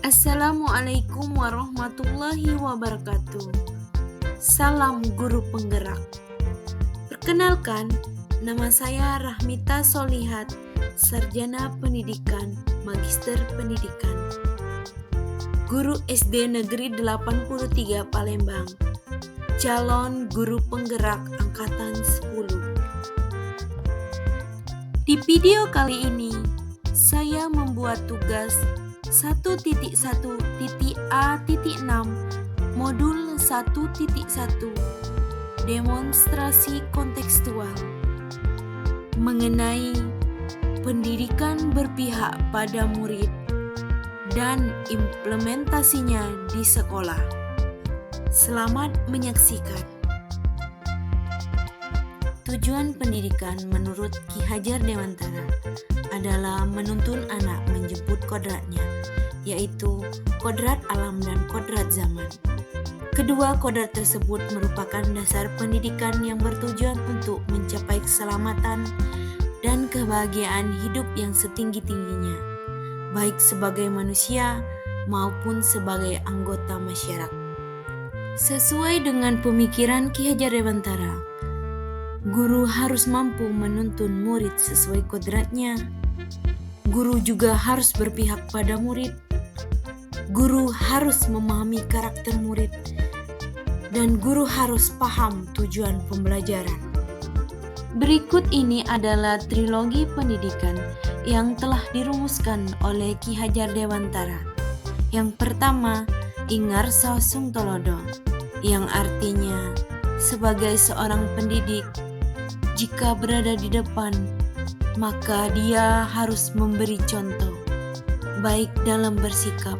Assalamualaikum warahmatullahi wabarakatuh. Salam guru penggerak. Perkenalkan, nama saya Rahmita Solihat, Sarjana Pendidikan, Magister Pendidikan, Guru SD Negeri 83 Palembang, calon guru penggerak Angkatan 10. Di video kali ini, saya membuat tugas 1.1.A.6 Modul 1.1 Demonstrasi kontekstual mengenai pendidikan berpihak pada murid dan implementasinya di sekolah. Selamat menyaksikan. Tujuan pendidikan menurut Ki Hajar Dewantara adalah menuntun anak menjemput kodratnya, yaitu kodrat alam dan kodrat zaman. Kedua kodrat tersebut merupakan dasar pendidikan yang bertujuan untuk mencapai keselamatan dan kebahagiaan hidup yang setinggi-tingginya, baik sebagai manusia maupun sebagai anggota masyarakat. Sesuai dengan pemikiran Ki Hajar Dewantara, guru harus mampu menuntun murid sesuai kodratnya. Guru juga harus berpihak pada murid. Guru harus memahami karakter murid. Dan guru harus paham tujuan pembelajaran. Berikut ini adalah trilogi pendidikan yang telah dirumuskan oleh Ki Hajar Dewantara. Yang pertama, Ingarso Sungtolodo, yang artinya sebagai seorang pendidik, jika berada di depan, maka dia harus memberi contoh, baik dalam bersikap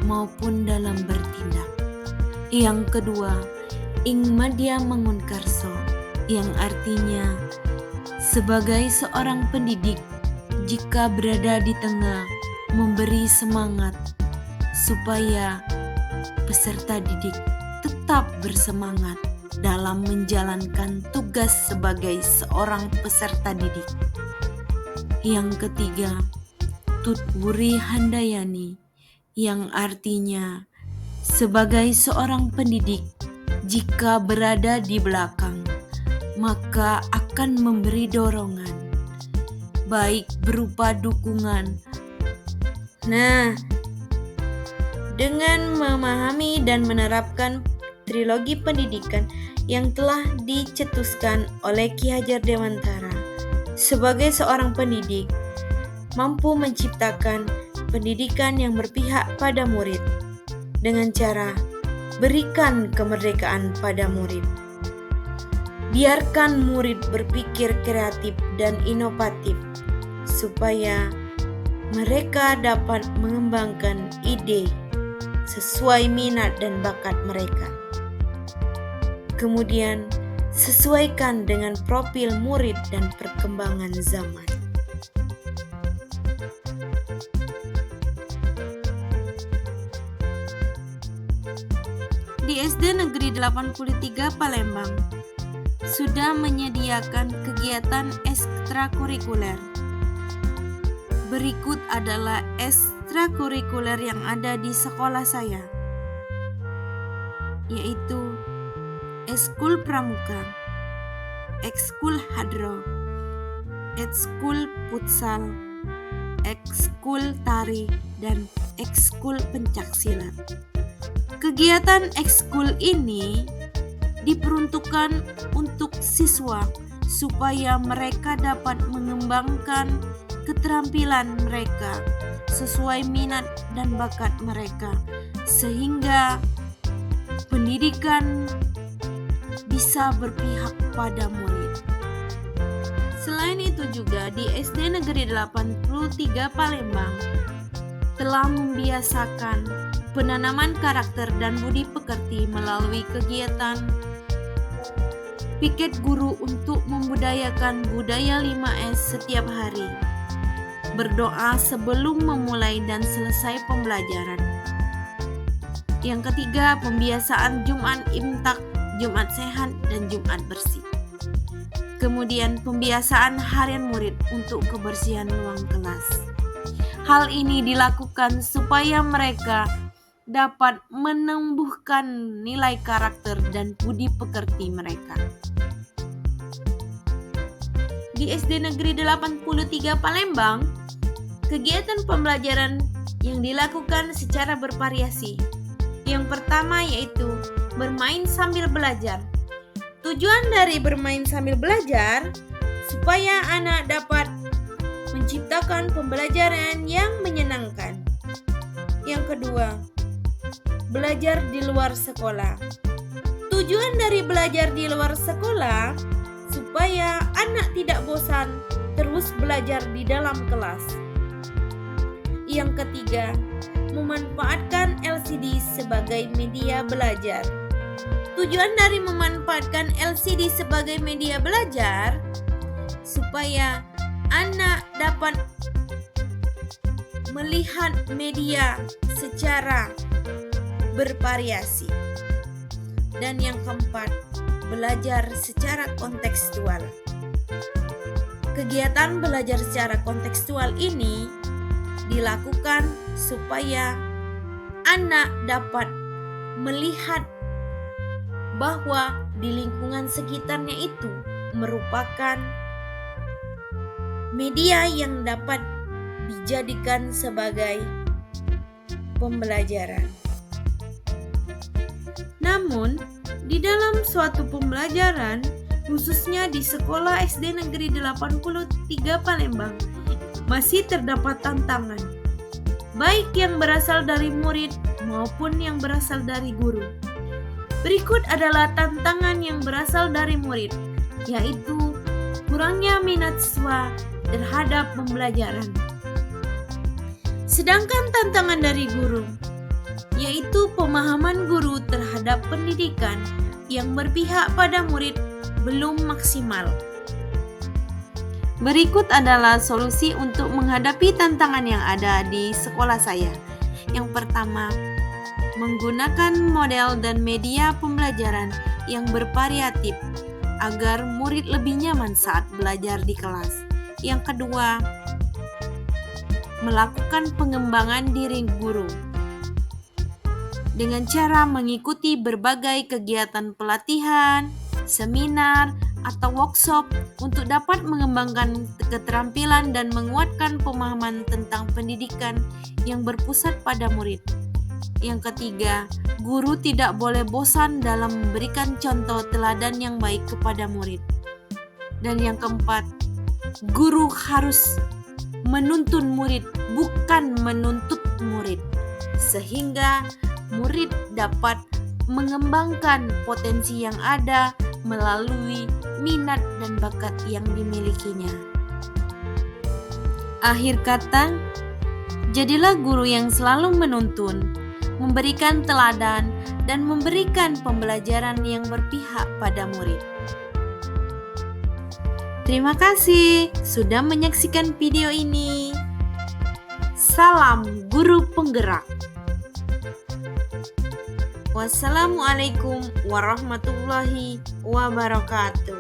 maupun dalam bertindak. Yang kedua, Ing Madya Mangunkarso, yang artinya sebagai seorang pendidik, jika berada di tengah, memberi semangat supaya peserta didik tetap bersemangat dalam menjalankan tugas sebagai seorang peserta didik. Yang ketiga, Tutwuri Handayani, yang artinya sebagai seorang pendidik, jika berada di belakang, maka akan memberi dorongan, baik berupa dukungan. Dengan memahami dan menerapkan trilogi pendidikan yang telah dicetuskan oleh Ki Hajar Dewantara, sebagai seorang pendidik mampu menciptakan pendidikan yang berpihak pada murid dengan cara berikan kemerdekaan pada murid. Biarkan murid berpikir kreatif dan inovatif supaya mereka dapat mengembangkan ide sesuai minat dan bakat mereka. Kemudian, sesuaikan dengan profil murid dan perkembangan zaman. Di SD Negeri 83 Palembang sudah menyediakan kegiatan ekstrakurikuler. Berikut adalah ekstrakurikuler yang ada di sekolah saya, yaitu Ekskul Pramuka, Ekskul Hadro, Ekskul Futsal, Ekskul Tari, dan Ekskul Pencaksilat. Kegiatan ekskul ini diperuntukkan untuk siswa supaya mereka dapat mengembangkan keterampilan mereka sesuai minat dan bakat mereka, sehingga pendidikan bisa berpihak pada murid. Selain itu juga di SD Negeri 83 Palembang telah membiasakan penanaman karakter dan budi pekerti melalui kegiatan piket guru untuk membudayakan budaya 5S setiap hari. Berdoa sebelum memulai dan selesai pembelajaran. Yang ketiga, pembiasaan Jumat Imtak, Jumat Sehat, dan Jumat Bersih. Kemudian pembiasaan harian murid untuk kebersihan ruang kelas. Hal ini dilakukan supaya mereka dapat menumbuhkan nilai karakter dan budi pekerti mereka. Di SD Negeri 83 Palembang, kegiatan pembelajaran yang dilakukan secara bervariasi. Yang pertama yaitu bermain sambil belajar. Tujuan dari bermain sambil belajar supaya anak dapat menciptakan pembelajaran yang menyenangkan. Yang kedua, belajar di luar sekolah. Tujuan dari belajar di luar sekolah supaya anak tidak bosan terus belajar di dalam kelas. Yang ketiga, memanfaatkan LCD sebagai media belajar. Tujuan dari memanfaatkan LCD sebagai media belajar supaya anak dapat melihat media secara bervariasi. Dan yang keempat, belajar secara kontekstual. Kegiatan belajar secara kontekstual ini dilakukan supaya anak dapat melihat bahwa di lingkungan sekitarnya itu merupakan media yang dapat dijadikan sebagai pembelajaran. Namun, di dalam suatu pembelajaran, khususnya di Sekolah SD Negeri 83 Palembang, masih terdapat tantangan, baik yang berasal dari murid maupun yang berasal dari guru. Berikut adalah tantangan yang berasal dari murid, yaitu kurangnya minat siswa terhadap pembelajaran. Sedangkan tantangan dari guru, yaitu pemahaman guru terhadap pendidikan yang berpihak pada murid belum maksimal. Berikut adalah solusi untuk menghadapi tantangan yang ada di sekolah saya. Yang pertama, menggunakan model dan media pembelajaran yang bervariatif agar murid lebih nyaman saat belajar di kelas. Yang kedua, melakukan pengembangan diri guru dengan cara mengikuti berbagai kegiatan pelatihan, seminar, atau workshop untuk dapat mengembangkan keterampilan dan menguatkan pemahaman tentang pendidikan yang berpusat pada murid. Yang ketiga, guru tidak boleh bosan dalam memberikan contoh teladan yang baik kepada murid. Dan yang keempat, guru harus menuntun murid, bukan menuntut murid, sehingga murid dapat mengembangkan potensi yang ada melalui minat dan bakat yang dimilikinya. Akhir kata, jadilah guru yang selalu menuntun, memberikan teladan, dan memberikan pembelajaran yang berpihak pada murid. Terima kasih sudah menyaksikan video ini. Salam guru penggerak. Wassalamualaikum warahmatullahi wabarakatuh.